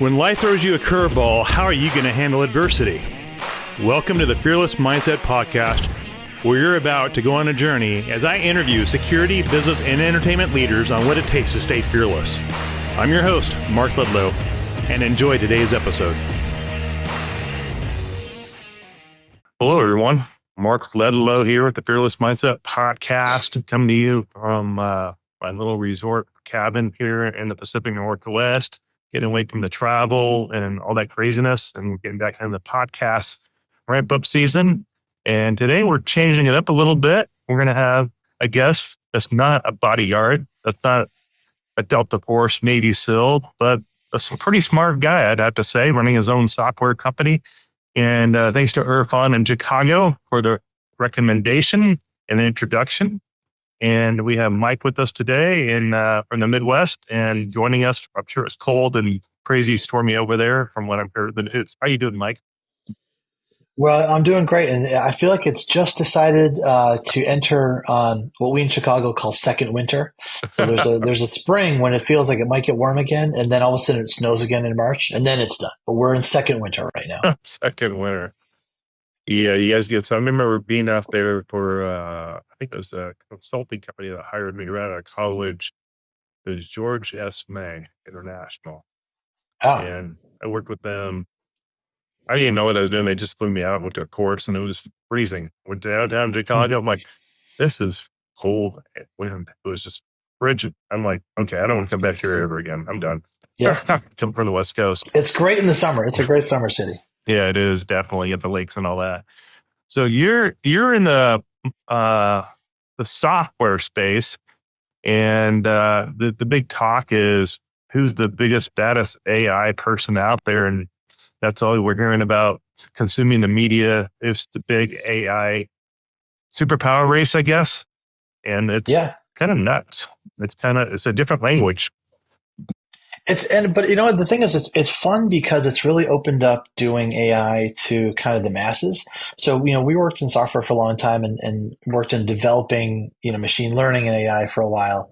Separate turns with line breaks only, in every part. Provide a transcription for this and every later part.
When life throws you a curveball, how are you going to handle adversity? Welcome to the Fearless Mindset Podcast, where you're about to go on a journey as I interview security, business, and entertainment leaders on what it takes to stay fearless. I'm your host, Mark Ledlow, and enjoy today's episode. Hello, everyone. Mark Ledlow here with the Fearless Mindset Podcast, coming to you from my little resort cabin here in the Pacific Northwest, getting away from the travel and all that craziness and getting back into the podcast ramp-up season. And today we're changing it up a little bit. We're going to have a guest that's not a bodyguard, that's not a Delta Force Navy SEAL, but a pretty smart guy, I'd have to say, running his own software company. And thanks to Irfan in Chicago for the recommendation and introduction. And we have Mike with us today from the Midwest, and joining us. I'm sure it's cold and crazy stormy over there from what I've heard. How you doing, Mike?
Well, I'm doing great, and I feel like it's just decided to enter what we in Chicago call second winter. So there's a spring when it feels like it might get warm again, and then all of a sudden it snows again in March, and then it's done. But we're in second winter right now.
Second winter. Yeah, you guys get. So I remember being out there for I think it was a consulting company that hired me right out of college. It was George S. May International, and I worked with them. I didn't know what I was doing. They just flew me out, went to a course, and it was freezing. Went downtown to college. I'm like, this is cold wind. It was just frigid. I'm like, okay, I don't want to come back here ever again. I'm done.
Yeah,
come from the West Coast.
It's great in the summer. It's a great summer city.
Yeah, it is definitely at the lakes and all that. So you're in the software space, and the big talk is who's the biggest, baddest AI person out there, and that's all we're hearing about. Consuming the media is the big AI superpower race, I guess, and it's kind of nuts. It's a different language.
But you know what, the thing is, it's fun because it's really opened up doing AI to kind of the masses. So, we worked in software for a long time and worked in developing, machine learning and AI for a while.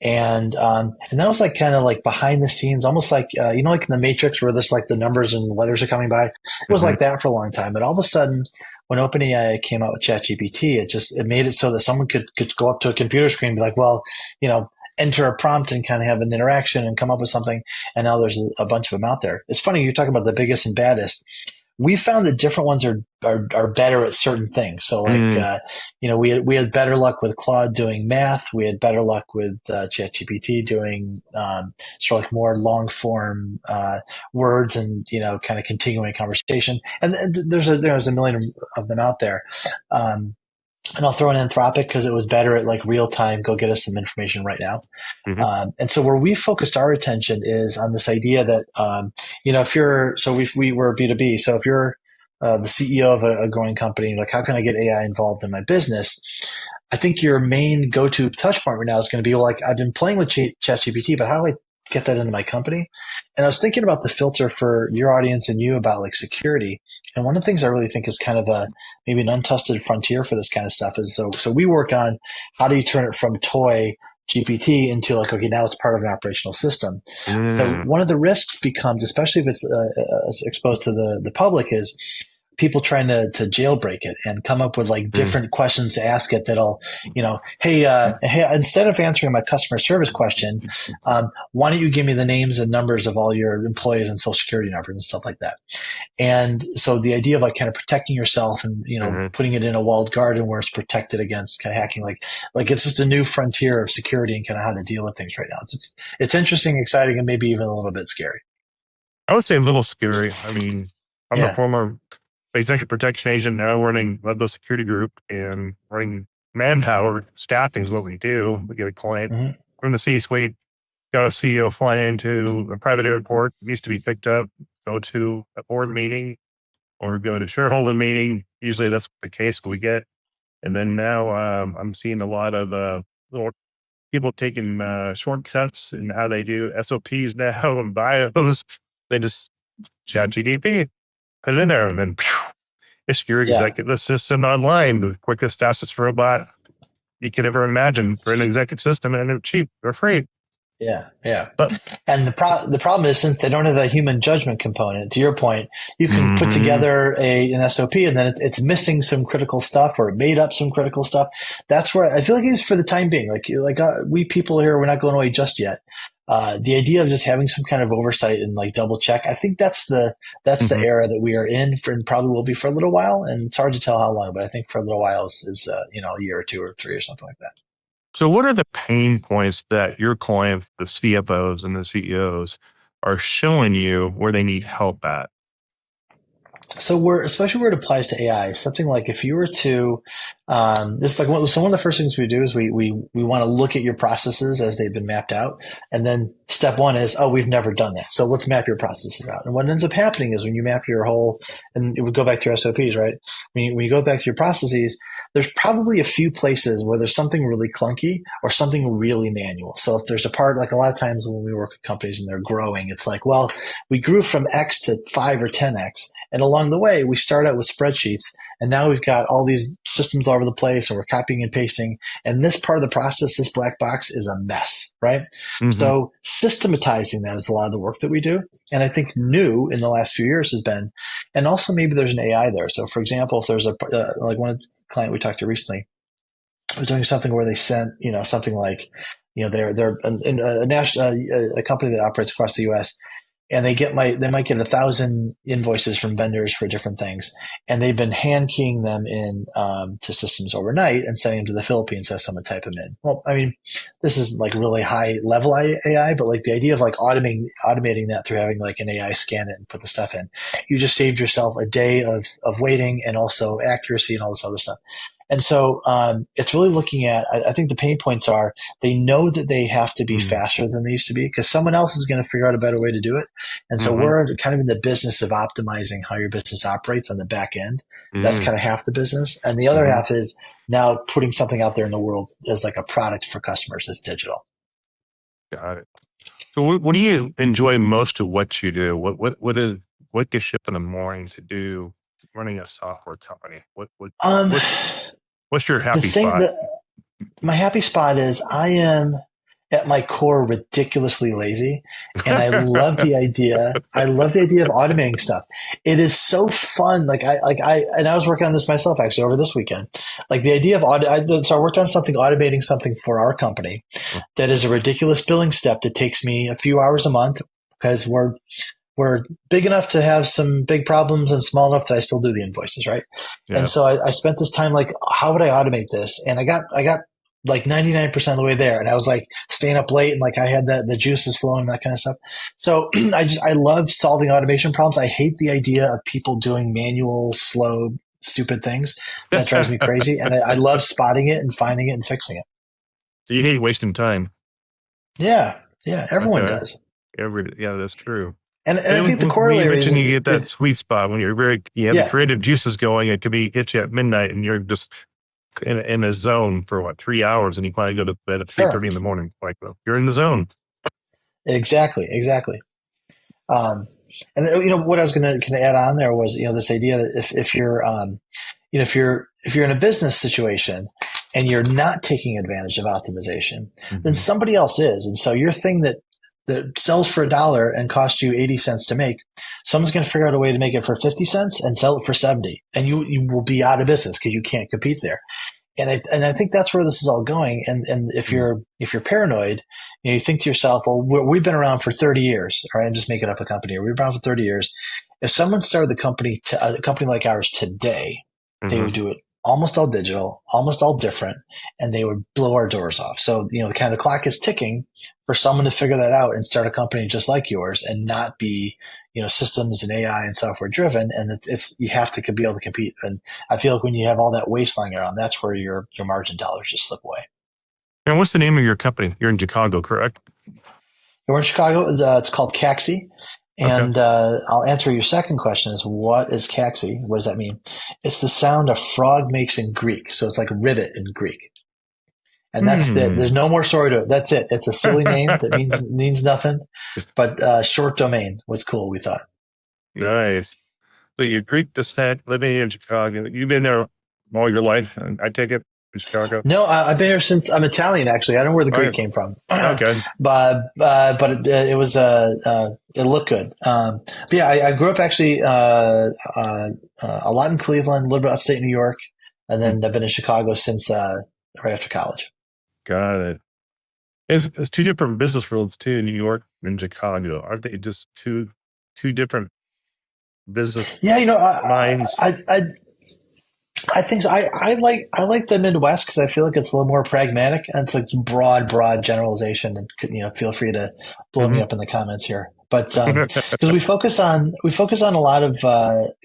And that was like kind of like behind the scenes, almost like, like in the Matrix where this, like the numbers and letters are coming by. It was like that for a long time. But all of a sudden, when OpenAI came out with ChatGPT, it made it so that someone could go up to a computer screen and be like, well, enter a prompt and kind of have an interaction and come up with something. And now there's a bunch of them out there. It's funny, you're talking about the biggest and baddest. We found that different ones are better at certain things. So we had better luck with Claude doing math. We had better luck with ChatGPT doing sort of like more long form words and, kind of continuing conversation. And there's a million of them out there. And I'll throw in Anthropic because it was better at like real time. Go get us some information right now. Mm-hmm. And so where we focused our attention is on this idea that, we were B2B. So if you're the CEO of a growing company, like how can I get AI involved in my business? I think your main go-to touch point right now is going to be like, I've been playing with ChatGPT, but how do I get that into my company? And I was thinking about the filter for your audience and you about like security. And one of the things I really think is kind of maybe an untested frontier for this kind of stuff is so we work on how do you turn it from toy GPT into like, okay, now it's part of an operational system. So one of the risks becomes, especially if it's exposed to the public, is people trying to jailbreak it and come up with like different questions to ask it that'll, hey, instead of answering my customer service question, why don't you give me the names and numbers of all your employees and social security numbers and stuff like that. And so the idea of like kind of protecting yourself and, putting it in a walled garden where it's protected against kind of hacking, like it's just a new frontier of security and kind of how to deal with things right now. It's interesting, exciting, and maybe even a little bit scary.
I would say a little scary. I mean, I'm a former executive protection agent now, running Ledlow Security Group and running manpower staffing is what we do. We get a client from the C-suite, got a CEO flying into a private airport, used to be picked up, go to a board meeting or go to shareholder meeting. Usually that's the case we get. And then now I'm seeing a lot of little people taking shortcuts in how they do SOPs now and bios. They just ChatGPT, put it in there, and then it's your executive assistant online, the quickest, fastest robot you could ever imagine for an executive system, and it's cheap or free.
Yeah, yeah.
But
And the problem is, since they don't have that human judgment component, to your point, you can put
hmm
together an SOP and then it's missing some critical stuff or it made up some critical stuff. That's where I feel like it's for the time being. We people here, we're not going away just yet. The idea of just having some kind of oversight and like double check, I think that's the
hmm
era that we are in for, and probably will be for a little while. And it's hard to tell how long, but I think for a little while is a year or two or three or something like that.
So, what are the pain points that your clients, the CFOs and the CEOs, are showing you where they need help at?
So especially where it applies to AI, something like if you were to, this is like one of the first things we do is we want to look at your processes as they've been mapped out. And then step one is, oh, we've never done that. So let's map your processes out. And what ends up happening is when you map your whole, and it would go back to your SOPs, right? When you go back to your processes, there's probably a few places where there's something really clunky or something really manual. So if there's a part, like a lot of times when we work with companies and they're growing, it's like, well, we grew from X to 5 or 10X. And along the way, we start out with spreadsheets, and now we've got all these systems all over the place, and we're copying and pasting. And this part of the process, this black box, is a mess, right?
hmm
So systematizing that is a lot of the work that we do. And I think new in the last few years has been, and also maybe there's an AI there. So for example, if there's like one client we talked to recently was doing something where they sent, something like, they're a company that operates across the U.S. and they might get 1,000 invoices from vendors for different things, and they've been hand keying them in to systems overnight and sending them to the Philippines to have someone type them in. Well, I mean, this is like really high level AI, but like the idea of like automating that through having like an AI scan it and put the stuff in, you just saved yourself a day of waiting and also accuracy and all this other stuff. And so it's really looking at, I think the pain points are they know that they have to be faster than they used to be because someone else is going to figure out a better way to do it. And so
hmm
we're kind of in the business of optimizing how your business operates on the back end. That's
hmm
kind of half the business. And the other
hmm
half is now putting something out there in the world as like a product for customers that's digital.
Got it. So, what do you enjoy most of what you do? What gets you up in the morning to do running a software company?
Um,
What what's your
the
happy
thing
spot?
that my happy spot is I am at my core ridiculously lazy and I love the idea of automating stuff. It is so fun. I was working on this myself actually over this weekend. Like the idea of so I worked on something automating something for our company that is a ridiculous billing step that takes me a few hours a month because we're big enough to have some big problems and small enough that I still do the invoices, right? And
Yeah.
so I spent this time like, how would I automate this? And I got like 99% of the way there. And I was like staying up late and like I had the juices flowing, that kind of stuff. So I love solving automation problems. I hate the idea of people doing manual, slow, stupid things. That drives me crazy. And I love spotting it and finding it and fixing it.
So you hate wasting time.
Yeah. Yeah. Everyone
Okay.
does.
Yeah, that's true.
And
And
I
then
think the
when you
corollary is
mentioned you get that sweet spot when you have the
yeah,
creative juices going, it could be hit you at midnight and you're just in a zone for what, 3 hours and you probably go to bed at three
sure.
thirty in the morning. Like, well, you're in the zone.
Exactly. Exactly. Um, and what I was going to add on there was this idea that if you're if you're in a business situation and you're not taking advantage of optimization, then
hmm
somebody else is. And so your thing that sells for $1 and costs you 80 cents to make, someone's going to figure out a way to make it for 50 cents and sell it for 70, and you will be out of business because you can't compete there. And I think that's where this is all going. And if you're paranoid, you think to yourself, well, we've been around for 30 years, all right? I'm just making up a company here. We've been around for 30 years. If someone started a company like ours today, they
hmm
would do it almost all digital, almost all different, and they would blow our doors off. So, the kind of clock is ticking for someone to figure that out and start a company just like yours and not be, systems and AI and software driven. And you have to be able to compete. And I feel like when you have all that waste lying around, that's where your margin dollars just slip away.
And what's the name of your company? You're in Chicago, correct?
We're in Chicago. It's called Caxy.
Okay.
And I'll answer your second question is what is Caxy? What does that mean? It's the sound a frog makes in Greek. So it's like ribbit in Greek. And that's it. There's
Hmm.
no more story to it. That's it. It's a silly name that means nothing, but short domain was cool, we thought.
Nice. So you're Greek descent, living in Chicago. You've been there all your life, I take it. in Chicago?
No, I've been here since I'm Italian. Actually, I don't know where the
All
Greek
right.
came from,
Okay.
but it was it looked good. But yeah, I grew up actually a lot in Cleveland, a little bit upstate New York, and
Hmm.
then I've been in Chicago since right after college.
Got it. It's two different business worlds too, New York and Chicago. Aren't they just two different business
Yeah,
minds?
I think so. I like the Midwest because I feel like it's a little more pragmatic and it's like broad generalization. And feel free to blow me
Hmm.
up in the comments here. But because we focus on a lot of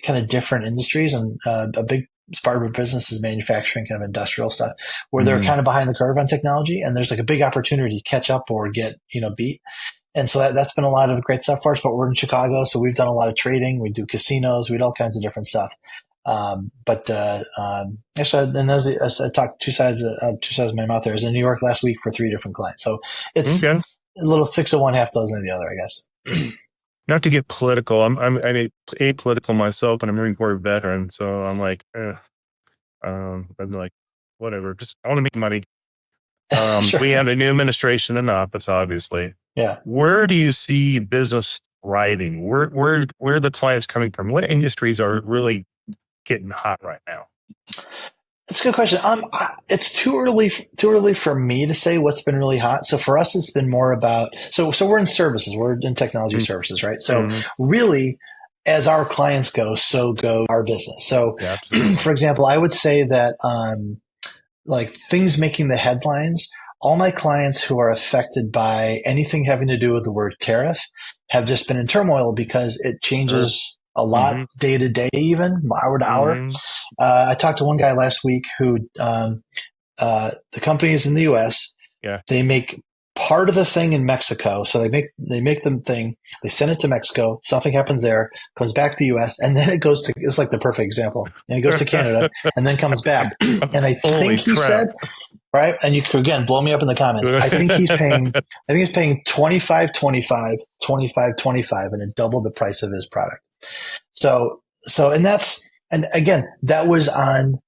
kind of different industries, and a big part of our business is manufacturing, kind of industrial stuff, where they're
Hmm.
kind of behind the curve on technology, and there's like a big opportunity to catch up or get beat. And so that's been a lot of great stuff for us. But we're in Chicago, so we've done a lot of trading. We do casinos. We do all kinds of different stuff. Actually, and I talked two sides of my mouth there. I was in New York last week for three different clients. So it's
Okay.
a little six of one, half dozen of the other, I guess.
Not to get political, I'm apolitical myself, and I'm a Marine Corps veteran, so I'm like, I'm like, whatever. Just I want to make money.
Sure.
We have a new administration in office, obviously.
Yeah.
Where do you see business thriving? Where are the clients coming from? What industries are really getting hot right now?
That's a good question. It's too early for me to say what's been really hot. So for us, it's been more about, so we're in services, we're in technology services, right? So
Mm-hmm.
really, as our clients go, so go our business. So
Yeah, absolutely.
for example, I would say that, like things making the headlines, all my clients who are affected by anything having to do with the word tariff have just been in turmoil because it
Sure.
changes a lot
Mm-hmm.
day to day, even hour to hour.
Mm-hmm.
I talked to one guy last week who the company is in the U.S.
Yeah.
They make part of the thing in Mexico, so they make the thing. They send it to Mexico. Something happens there, comes back to the U.S. and then it goes to. It's like the perfect example. And it goes to Canada and then comes back. And I think
Holy
he
crap.
said, right. And you could again blow me up in the comments. I think he's paying. I think he's paying 25, 25, 25, 25, and it doubled the price of his product. And again, that was on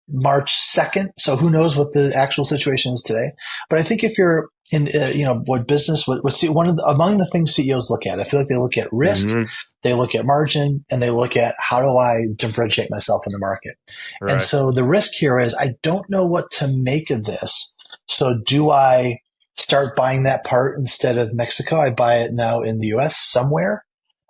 March 2nd. So who knows what the actual situation is today? But I think if you're in, what business, among the things CEOs look at, I feel like they look at risk,
Mm-hmm.
they look at margin, and they look at how do I differentiate myself in the market. And
Right.
so the risk here is I don't know what to make of this. So do I start buying that part instead of Mexico? I buy it now in the US somewhere.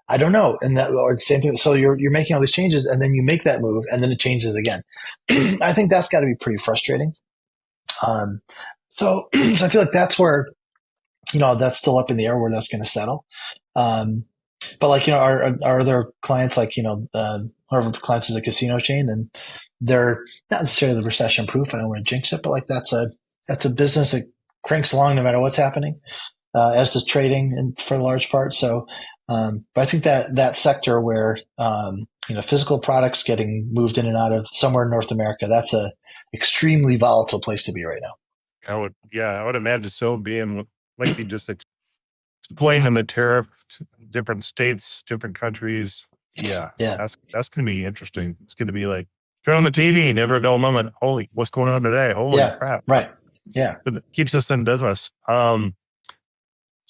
I don't know. And that, or the same thing. So you're making all these changes and then you make that move and then it changes again. I think that's got to be pretty frustrating. Um, so I feel like that's where, that's still up in the air where that's going to settle. Um, but like, our other clients, like, our clients is a casino chain and they're not necessarily recession proof. I don't want to jinx it, but like that's a business that cranks along no matter what's happening, as does trading and for the large part. So, but I think that sector where, physical products getting moved in and out of somewhere in North America, that's a extremely volatile place to be right now.
I would imagine so being like you just explained the tariff, different states, different countries. Yeah,
Yeah.
that's going to be interesting. It's going to be like turn on the TV, never a dull moment. Holy, what's going on today? Holy
Yeah.
crap!
Right. Yeah.
It keeps us in business. So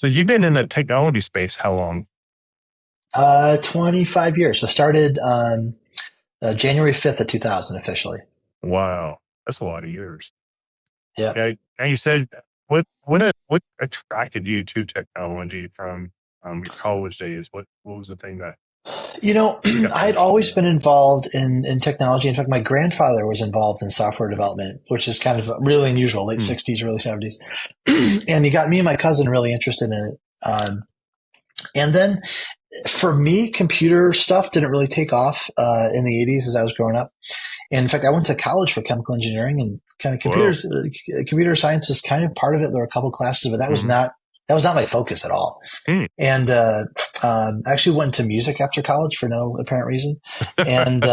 you've been in the technology space how long?
25 years. So started on January 5th of 2000 officially.
Wow, that's a lot of years.
Yeah.
Yeah, and you said what attracted you to technology from your college days? What was the thing that got
I
you
had
interested in
always
that?
been involved in technology. In fact, my grandfather was involved in software development, which is kind of really unusual, late
Hmm.
60s, early 70s. And he got me and my cousin really interested in it. And then for me, computer stuff didn't really take off in the 80s as I was growing up. And in fact, I went to college for chemical engineering and kind of
Whoa.
computer science was kind of part of it. There were a couple of classes, but
Mm-hmm.
that was not my focus at all.
Hmm.
And actually went to music after college for no apparent reason. And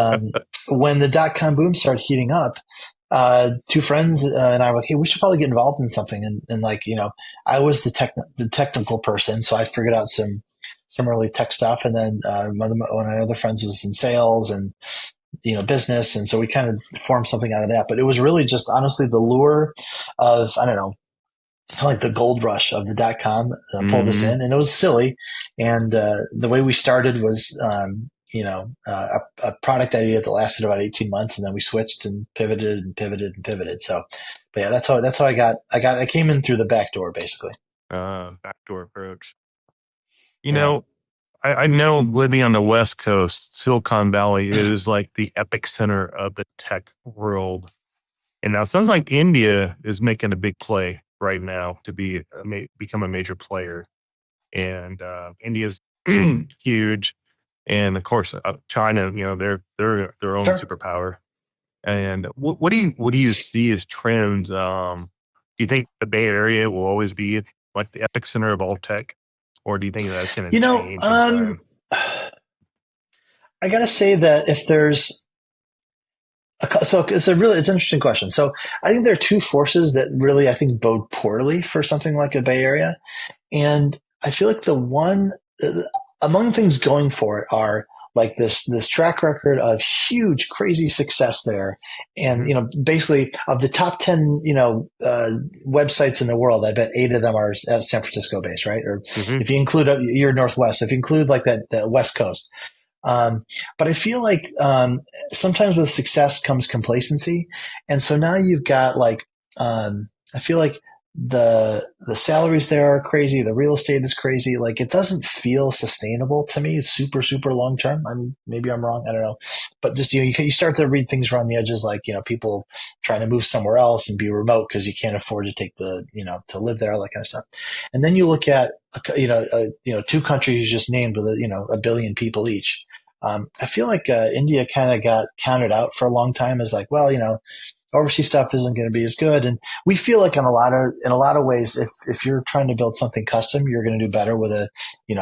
when the dot-com boom started heating up, two friends and I were like, hey, we should probably get involved in something. And like, I was the technical person, so I figured out some early tech stuff. And then one of my other friends was in sales and business. And so we kind of formed something out of that. But it was really just honestly the lure of, I don't know, kind of like the gold rush of the .com pulled us
Mm-hmm.
in, and it was silly. And the way we started was, a product idea that lasted about 18 months, and then we switched and pivoted and pivoted and pivoted. So, but yeah, that's how I came in through the back door, basically.
Backdoor approach. You
Yeah,
know, I know living on the West Coast, Silicon Valley is like the epic center of the tech world. And now it sounds like India is making a big play right now to become a major player. And India's huge. And of course, China, they're their own
sure.
superpower. And what do you see as trends? Do you think the Bay Area will always be like the epicenter of all tech, or do you think that's going to
You know,
change in time?
I gotta say that if there's so it's an interesting question. So I think there are two forces that really I think bode poorly for something like a Bay Area. And I feel like the one among things going for it are like this track record of huge, crazy success there, and
Mm-hmm.
basically of the top 10 websites in the world, I bet 8 of them are San Francisco based, right? Or
Mm-hmm.
if you include your Northwest, if you include like that the West Coast. But I feel like sometimes with success comes complacency, and so now you've got like I feel like the salaries there are crazy, the real estate is crazy. Like it doesn't feel sustainable to me. It's super long term. Maybe I'm wrong. I don't know, but just you start to read things around the edges, like people trying to move somewhere else and be remote because you can't afford to take the to live there, all that kind of stuff. And then you look at two countries you just named with a billion people each. I feel like India kind of got counted out for a long time as like, well, overseas stuff isn't going to be as good. And we feel like in a lot of ways, if you're trying to build something custom, you're going to do better with a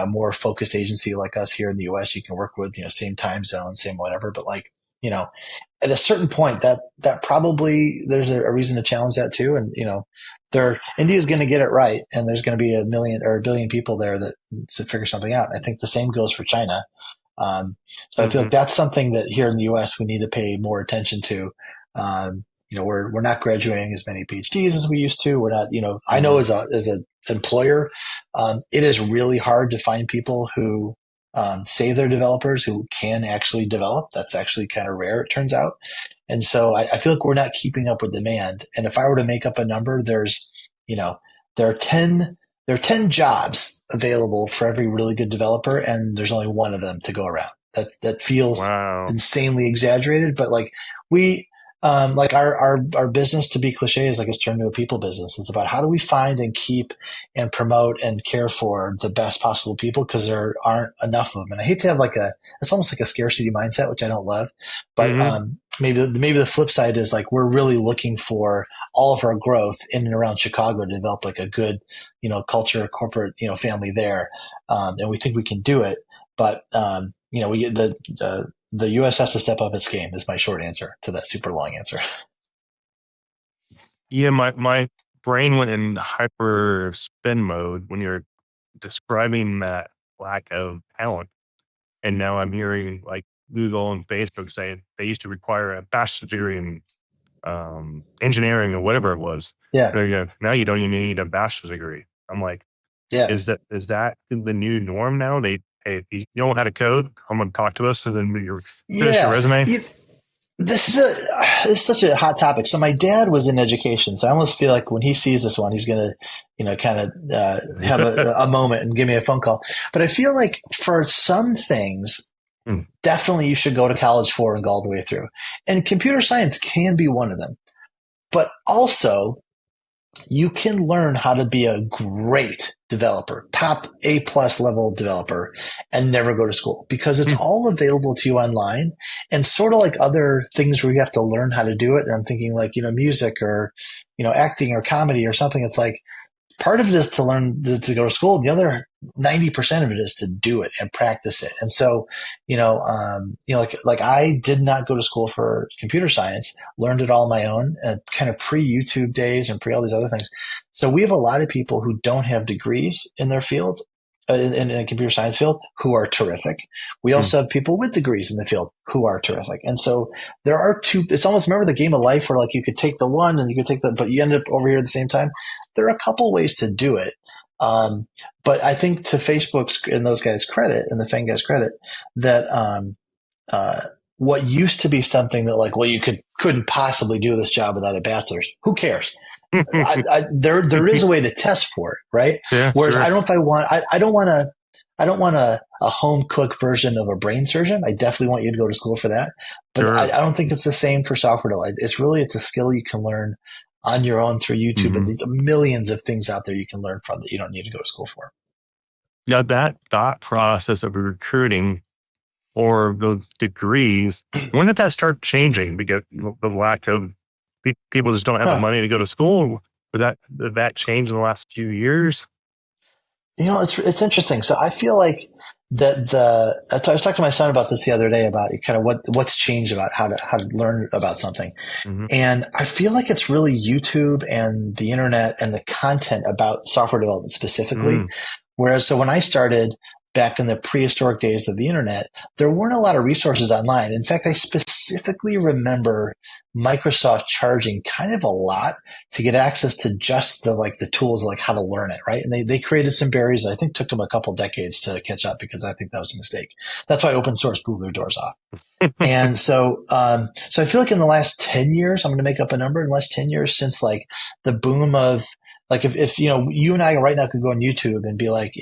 more focused agency like us here in the U.S. You can work with same time zone, same whatever. But like you know, at a certain point, that probably there's a reason to challenge that too. And India's going to get it right, and there's going to be a million or a billion people there that to figure something out. I think the same goes for China. Um, so I feel
Mm-hmm.
like that's something that here in the U.S. we need to pay more attention to. We're not graduating as many PhDs as we used to. We're not, I know
Mm-hmm.
as an employer, it is really hard to find people who say they're developers who can actually develop. That's actually kind of rare, it turns out. And so I feel like we're not keeping up with demand. And if I were to make up a number, you know, there are 10, there are 10 jobs available for every really good developer, and there's only one of them to go around. That feels
Wow.
insanely exaggerated, but like we, like our business, to be cliche, is like it's turned into a people business. It's about how do we find and keep and promote and care for the best possible people, because there aren't enough of them. And I hate to have it's almost like a scarcity mindset, which I don't love. But
Mm-hmm.
maybe the flip side is like we're really looking for all of our growth in and around Chicago to develop like a good culture, corporate family there, and we think we can do it. But we get the U.S. has to step up its game. Is my short answer to that super long answer.
Yeah, my brain went in hyper spin mode when you're describing that lack of talent. And now I'm hearing like Google and Facebook say they used to require a bachelor's degree in engineering or whatever it was.
Yeah,
There you go. Now you don't even need a bachelor's degree. I'm like,
yeah,
is that the new norm now? Hey, if you don't know how to code, come and talk to us, and then you finish your
yeah.
resume.
This is such a hot topic. So my dad was in education, so I almost feel like when he sees this one, he's gonna, kind of have a moment and give me a phone call. But I feel like for some things,
Hmm.
definitely you should go to college for and go all the way through. And computer science can be one of them. But also, you can learn how to be a great developer, top A plus level developer, and never go to school, because it's
Hmm.
all available to you online, and sort of like other things where you have to learn how to do it. And I'm thinking like, music or, acting or comedy or something. It's like, part of it is to learn to go to school. The other 90% of it is to do it and practice it. And so, like I did not go to school for computer science, learned it all on my own, kind of pre YouTube days and pre all these other things. So we have a lot of people who don't have degrees in their field. in a computer science field who are terrific. We
Mm.
also have people with degrees in the field who are terrific. And so there are two, it's almost, remember the game of life where like you could take the one and you could take the, but you end up over here at the same time. There are a couple ways to do it. But I think to Facebook's and those guys' credit and the FANG guys' credit that, uh, what used to be something that like, well, you couldn't possibly do this job without a bachelor's. Who cares? There is a way to test for it, right?
Yeah,
Whereas
sure.
I don't know if I want, I don't want a home cook version of a brain surgeon. I definitely want you to go to school for that, but
Sure.
I don't think it's the same for software development. It's a skill you can learn on your own through YouTube,
Mm-hmm.
and there's millions of things out there you can learn from that you don't need to go to school for.
Now that thought process of recruiting or those degrees, when did that start changing? Because the lack of people just don't have the
Huh.
money to go to school. Did that change in the last few years?
It's interesting. So I feel like that I was talking to my son about this the other day about kind of what's changed about how to learn about something.
Mm-hmm.
And I feel like it's really YouTube and the internet and the content about software development specifically. Whereas, so when I started back in the prehistoric days of the internet, there weren't a lot of resources online. In fact, I specifically remember Microsoft charging kind of a lot to get access to just the tools, like how to learn it, right? And they created some barriers that I think took them a couple decades to catch up, because I think that was a mistake. That's why open source blew their doors off. And so I feel like in the last 10 years, I'm going to make up a number, in the last 10 years since like the boom of, like if you and I right now could go on YouTube and be like,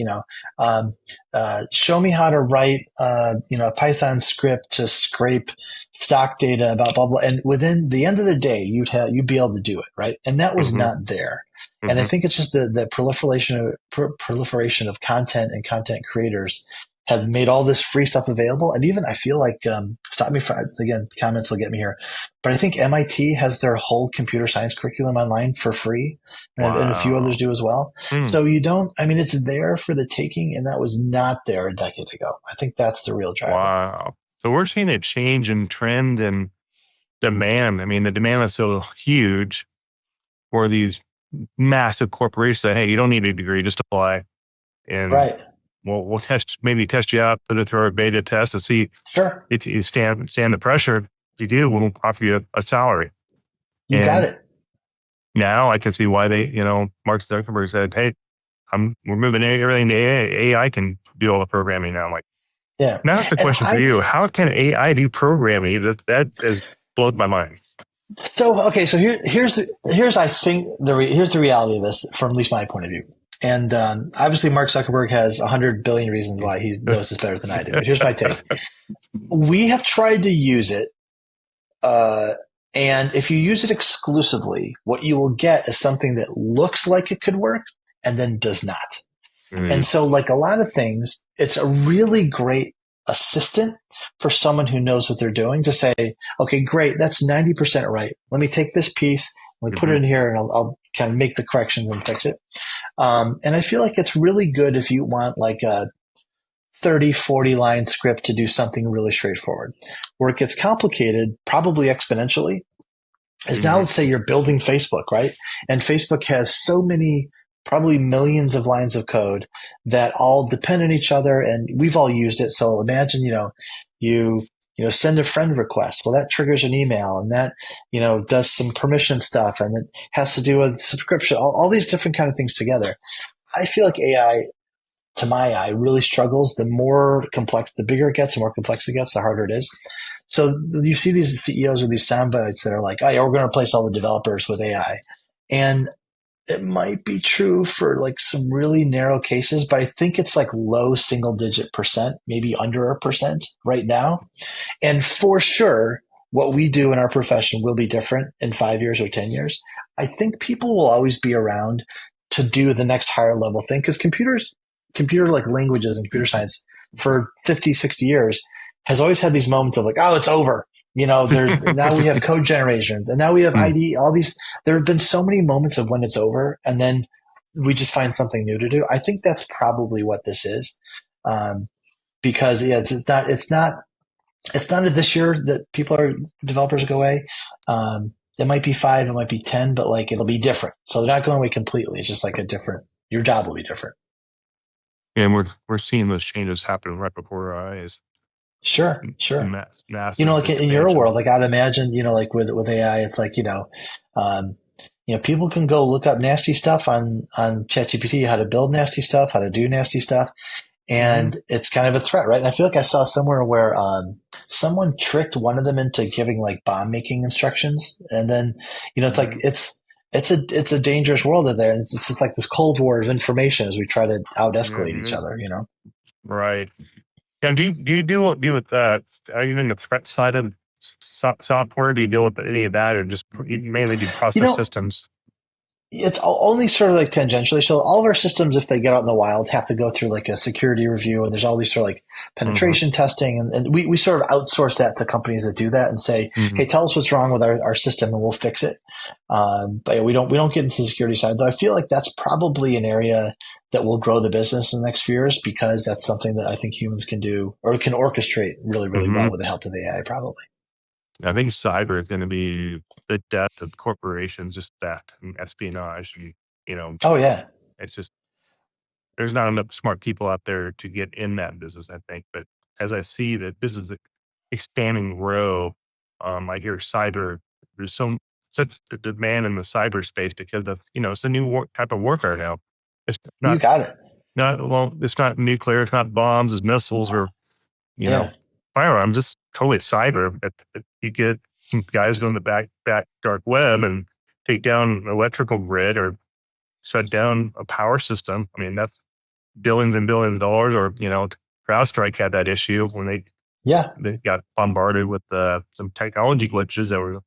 show me how to write a Python script to scrape stock data about blah blah, and within the end of the day you'd be able to do it, right? And that was not there.
Mm-hmm.
And I think it's just the proliferation of content and content creators have made all this free stuff available. And even I feel like, stop me for, again, comments will get me here, but I think MIT has their whole computer science curriculum online for free, and a few others do as well. So it's there for the taking, and that was not there a decade ago. I think that's the real driver.
Wow. So we're seeing a change in trend and demand. I mean, the demand is so huge for these massive corporations that, hey, you don't need a degree, just apply. And
right.
We'll test you out, put it through a beta test to see if you stand the pressure. If you do, we'll offer you a salary.
You got it.
Now I can see why Mark Zuckerberg said, hey, we're moving everything to AI. AI can do all the programming now. I'm like,
yeah.
Now that's the question for you. How can AI do programming? That has blown my mind.
So here's I think here's the reality of this from at least my point of view. And obviously, Mark Zuckerberg has 100 billion reasons why he knows this better than I do. But here's my take. We have tried to use it, and if you use it exclusively, what you will get is something that looks like it could work and then does not. And so, like a lot of things, it's a really great assistant for someone who knows what they're doing to say, okay, great, that's 90% right. Let me take this piece, let me put it in here, and I'll kind of make the corrections and fix it. And I feel like it's really good if you want like a 30, 40 line script to do something really straightforward. Where it gets complicated, probably exponentially, is now let's say you're building Facebook, right? And Facebook has so many, probably millions of lines of code that all depend on each other, and we've all used it. So imagine, you send a friend request. Well, that triggers an email, and that, does some permission stuff, and it has to do with subscription, all these different kind of things together. I feel like AI, to my eye, really struggles. The more complex, the bigger it gets, the more complex it gets, the harder it is. So you see these CEOs with these sound bites that are like, oh, yeah, we're going to replace all the developers with AI. And it might be true for like some really narrow cases, but I think it's like low single digit percent, maybe under 1% right now. And for sure, what we do in our profession will be different in 5 years or 10 years. I think people will always be around to do the next higher level thing, because computer like languages and computer science for 50, 60 years has always had these moments of like, oh, it's over. Now we have code generations, and now we have ID, all these, there have been so many moments of when it's over, and then we just find something new to do. I think that's probably what this is. Because it's not this year that developers go away. It might be 5, it might be 10, but like, it'll be different. So they're not going away completely. It's just like your job will be different.
And we're seeing those changes happen right before our eyes
Sure,
in
sure.
massive
Like in your
expansion.
world, like I'd imagine, like with AI, it's like, um, people can go look up nasty stuff on ChatGPT, how to build nasty stuff, how to do nasty stuff,
Hmm.
and it's kind of a threat, right? And I feel like I saw somewhere where someone tricked one of them into giving like bomb making instructions, and then it's like
Hmm.
it's a dangerous world in there, and it's just like this cold war of information as we try to out escalate each
Yeah,
other.
right. Yeah, do you deal with that? Are you in the threat side of software? Do you deal with any of that, or just you mainly do
You
process
know,
systems?
It's only sort of like tangentially. So all of our systems, if they get out in the wild, have to go through like a security review, and there's all these sort of like
Hmm.
penetration testing, and we sort of outsource that to companies that do that and say,
Hmm.
hey, tell us what's wrong with our system, and we'll fix it. But we don't get into the security side, though. I feel like that's probably an area that will grow the business in the next few years because that's something that I think humans can do or can orchestrate really, really well
Hmm.
with the help of AI, probably.
I think cyber is going to be the death of corporations, just theft and espionage, and you know,
Oh yeah,
it's just there's not enough smart people out there to get in that business, I think. But as I see that this is expanding grow, I hear cyber, there's such a demand in the cyberspace because that's, it's a new type of warfare now. It's
you
not,
got it.
well, it's not nuclear, it's not bombs, it's missiles or, you know,
Yeah,
firearms, just totally cyber. You get some guys go in the back dark web and take down an electrical grid or shut down a power system. I mean, that's billions and billions of dollars. Or CrowdStrike had that issue when
yeah.
they got bombarded with some technology glitches that were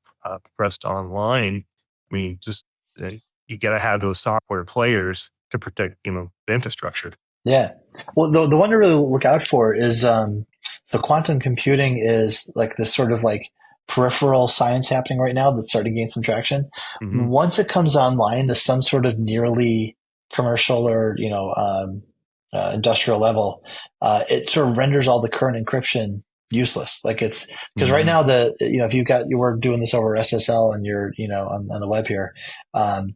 pressed online. I mean, just uh, you got to have those software players to protect the infrastructure.
Yeah. Well, the one to really look out for is so quantum computing is like this sort of like peripheral science happening right now that's starting to gain some traction.
Hmm.
Once it comes online to some sort of nearly commercial or industrial level, it sort of renders all the current encryption useless. Like it's because right
Hmm.
now if you were doing this over SSL and you're on the web here, um,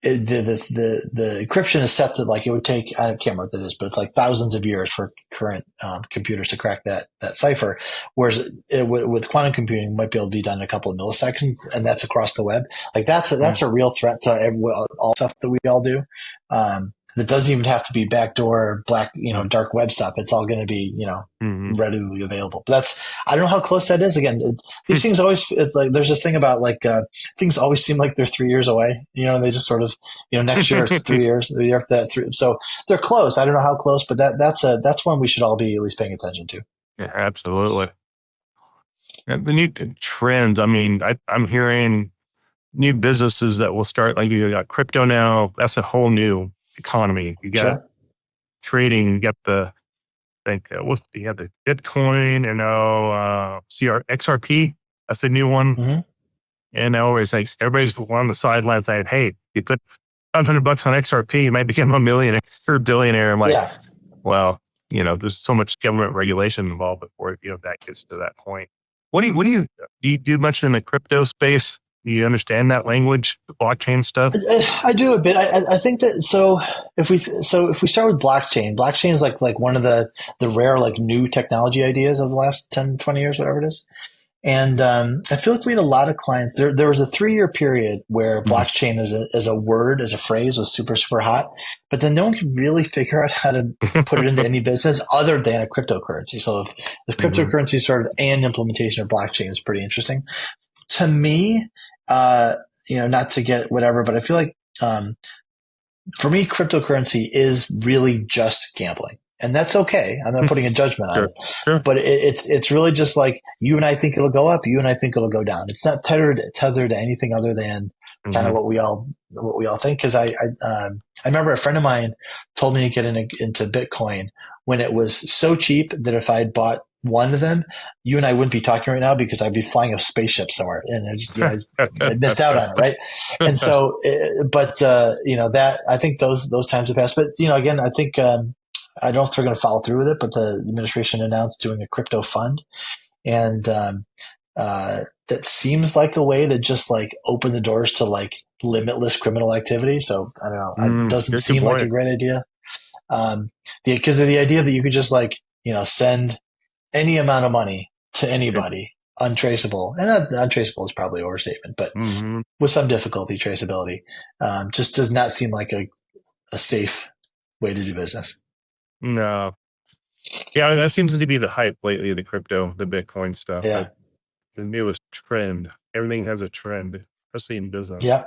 the encryption is set that like it would take, I can't remember what that is, but it's like thousands of years for current computers to crack that cipher. Whereas with quantum computing, it might be able to be done in a couple of milliseconds, and that's across the web. Like that's a real threat to all stuff that we all do. That doesn't even have to be backdoor black, dark web stuff. It's all going to be,
Hmm.
readily available. But I don't know how close that is. Again, these things always like there's this thing about like things always seem like they're 3 years away. They just sort of next year it's 3 years, the year after that 3. So they're close. I don't know how close, but that's one we should all be at least paying attention to.
Yeah, absolutely. And the new trends. I mean, I'm hearing new businesses that will start. Like you got crypto now. That's a whole new economy. You got
Sure.
trading. You got what you have the Bitcoin and now XRP. That's the new one.
Hmm.
And now it's like everybody's on the sidelines saying, "Hey, you put $500 on XRP, you might become a millionaire or a billionaire." I'm like,
Yeah.
well, there's so much government regulation involved before that gets to that point. Do you do much in the crypto space? Do you understand that language, the blockchain stuff?
I do a bit. I think that if we start with blockchain is like one of the rare like new technology ideas of the last 10, 20 years, whatever it is. And I feel like we had a lot of clients. There was a 3 year period where
Mm-hmm.
blockchain as a word, as a phrase, was super, super hot. But then no one could really figure out how to put it into any business other than a cryptocurrency. So the
Hmm.
cryptocurrency is sort of an implementation of blockchain is pretty interesting. To me, uh, not to get whatever, but I feel like for me, cryptocurrency is really just gambling. And that's okay. I'm not putting a judgment on
Sure,
it,
sure.
but it's really just like you and I think it'll go up, you and I think it'll go down. It's not tethered to anything other than kind
Hmm.
of what we all think. Because I remember a friend of mine told me to get into Bitcoin when it was so cheap that if I had bought one of them, you and I wouldn't be talking right now because I'd be flying a spaceship somewhere, and I missed out on it, right? And so, that I think those times have passed. But again, I think I don't know if they're going to follow through with it. But the administration announced doing a crypto fund, and that seems like a way to just like open the doors to like limitless criminal activity. So I don't know. It doesn't
Good
seem like a
point.
great idea. Because of the idea that you could just like, send any amount of money to
It,
anybody, untraceable, and untraceable is probably overstatement, but
mm-hmm.
with some difficulty, traceability, just does not seem like a safe way to do business.
No. Yeah, that seems to be the hype lately, the crypto, the Bitcoin stuff.
Yeah.
The newest trend. Everything has a trend, especially in business.
Yeah.